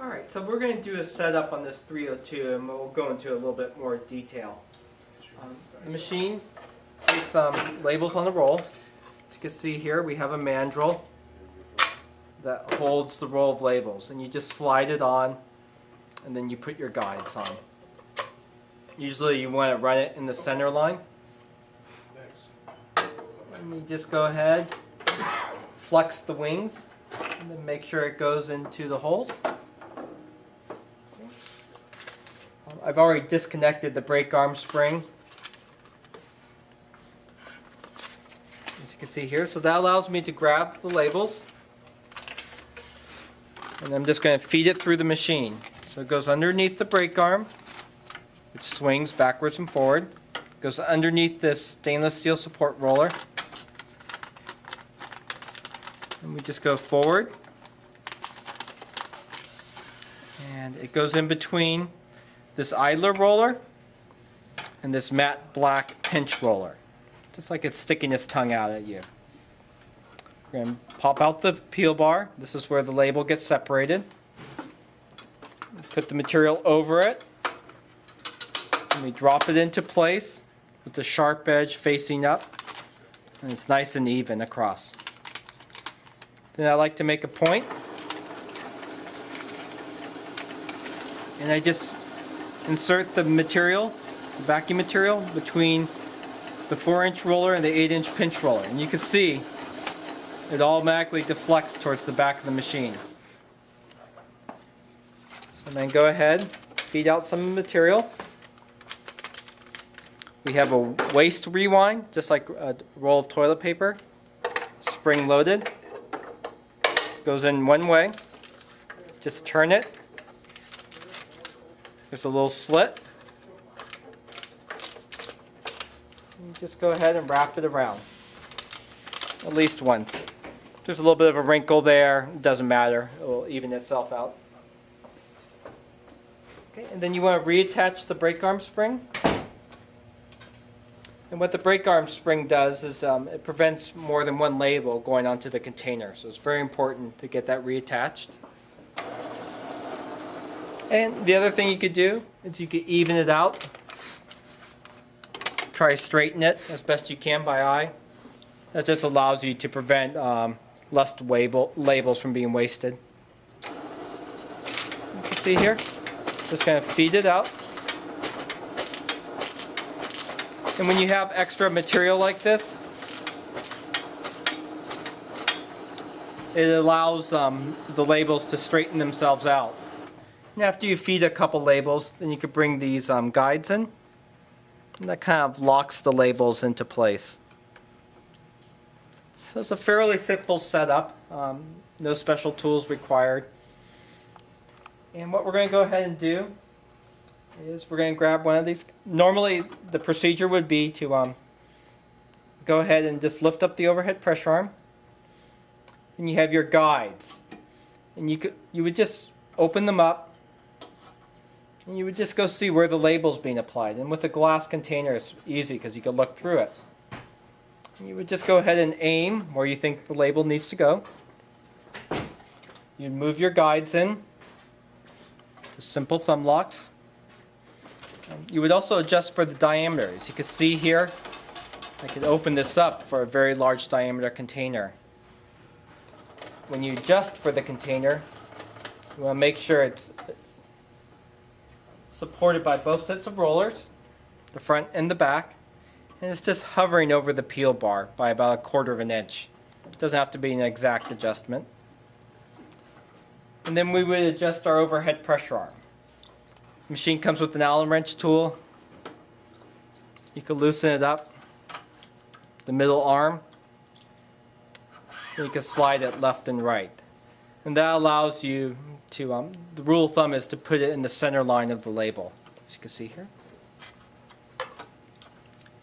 Alright, so we're going to do a setup on this 302 and we'll go into a little bit more detail. The machine takes labels on the roll. As you can see here, we have a mandrel that holds the roll of labels, and you just slide it on and then you put your guides on. Usually you want to run it in the center line. And you just go ahead, flex the wings, and then make sure it goes into the holes. I've already disconnected the brake arm spring, as you can see here. So that allows me to grab the labels, and I'm just going to feed it through the machine. So it goes underneath the brake arm, which swings backwards and forward. It goes underneath this stainless steel support roller. And we just go forward. And it goes in between this idler roller and this matte black pinch roller. Just like it's sticking its tongue out at you. We're going to pop out the peel bar. This is where the label gets separated. Put the material over it. And we drop it into place with the sharp edge facing up. And it's nice and even across. Then I like to make a point. And I just insert the material, the vacuum material, between the 4-inch roller and the 8-inch pinch roller. And you can see it automatically deflects towards the back of the machine. So then go ahead, feed out some material. We have a waste rewind, just like a roll of toilet paper, spring loaded. Goes in one way. Just turn it. There's a little slit. You just go ahead and wrap it around. At least once. There's a little bit of a wrinkle there. It doesn't matter. It will even itself out. Okay, and then you want to reattach the brake arm spring. And what the brake arm spring does is it prevents more than one label going onto the container. So it's very important to get that reattached. And the other thing you could do is you could even it out. Try to straighten it as best you can by eye. That just allows you to prevent lust labels from being wasted. You can see here, just going to feed it out. And when you have extra material like this, it allows the labels to straighten themselves out. And after you feed a couple labels, then you could bring these guides in. And that kind of locks the labels into place. So it's a fairly simple setup. No special tools required. And what we're going to go ahead and do is we're going to grab one of these. Normally the procedure would be to go ahead and just lift up the overhead pressure arm. And you have your guides. And you would just open them up. And you would just go see where the label's being applied. And with a glass container, it's easy because you can look through it. And you would just go ahead and aim where you think the label needs to go. You'd move your guides in. Just simple thumb locks. You would also adjust for the diameter. As you can see here, I could open this up for a very large diameter container. When you adjust for the container, you want to make sure it's supported by both sets of rollers, the front and the back, and it's just hovering over the peel bar by about 1/4 of an inch. It doesn't have to be an exact adjustment. And then we would adjust our overhead pressure arm. The machine comes with an Allen wrench tool. You can loosen it up, the middle arm, and you can slide it left and right. And that allows you to, the rule of thumb is to put it in the center line of the label, as you can see here.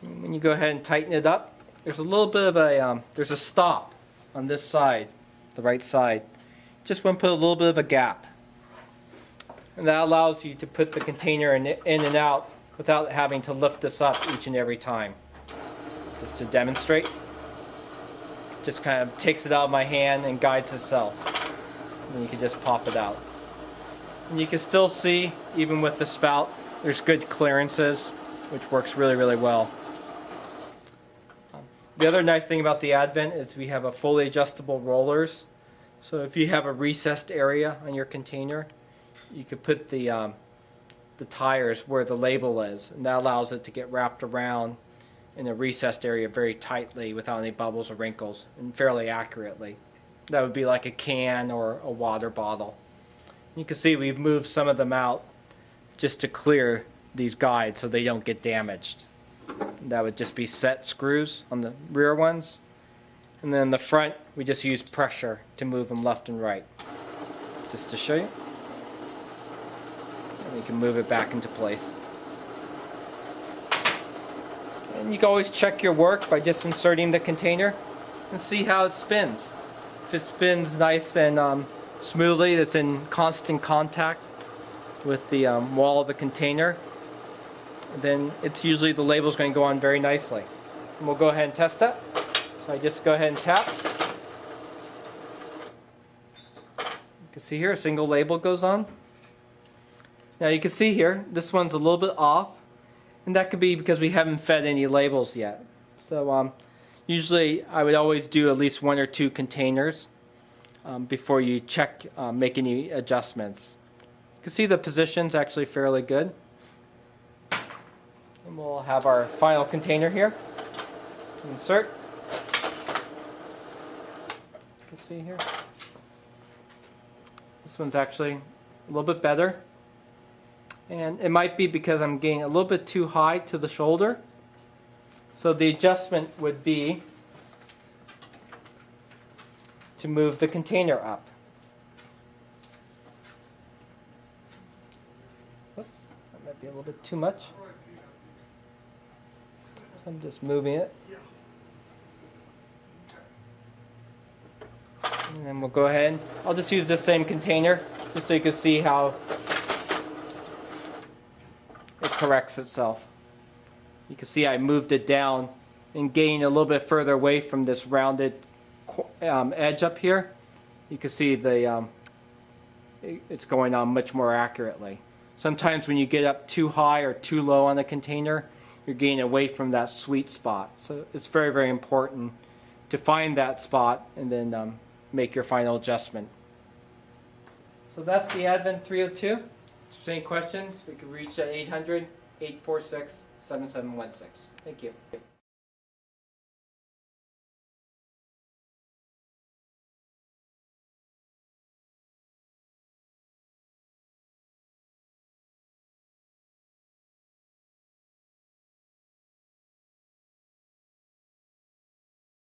And when you go ahead and tighten it up, there's a little bit of a, there's a stop on this side, the right side. Just want to put a little bit of a gap. And that allows you to put the container in and out without having to lift this up each and every time. Just to demonstrate. Just kind of takes it out of my hand and guides itself. And you can just pop it out. And you can still see, even with the spout, there's good clearances, which works really, really well. The other nice thing about the Advent is we have a fully adjustable rollers. So if you have a recessed area on your container, you could put the tires where the label is, and that allows it to get wrapped around in a recessed area very tightly without any bubbles or wrinkles, and fairly accurately. That would be like a can or a water bottle. You can see we've moved some of them out just to clear these guides so they don't get damaged. That would just be set screws on the rear ones. And then the front, we just use pressure to move them left and right. Just to show you. And you can move it back into place. And you can always check your work by just inserting the container and see how it spins. If it spins nice and smoothly, that's in constant contact with the wall of the container, then it's usually the label's going to go on very nicely. And we'll go ahead and test that. So I just go ahead and tap. You can see here a single label goes on. Now you can see here this one's a little bit off, and that could be because we haven't fed any labels yet. So usually I would always do at least 1 or 2 containers before you check, make any adjustments. You can see the position's actually fairly good. And we'll have our final container here. Insert. You can see here. This one's actually a little bit better. And it might be because I'm getting a little bit too high to the shoulder. So the adjustment would be to move the container up. Oops, that might be a little bit too much. So I'm just moving it. And then we'll go ahead. I'll just use the same container just so you can see how it corrects itself. You can see I moved it down and getting a little bit further away from this rounded edge up here. You can see it's going on much more accurately. Sometimes when you get up too high or too low on the container, you're getting away from that sweet spot. So it's very, very important to find that spot and then make your final adjustment. So that's the Advent 302. If there's any questions, we can reach at 800-846-7716. Thank you.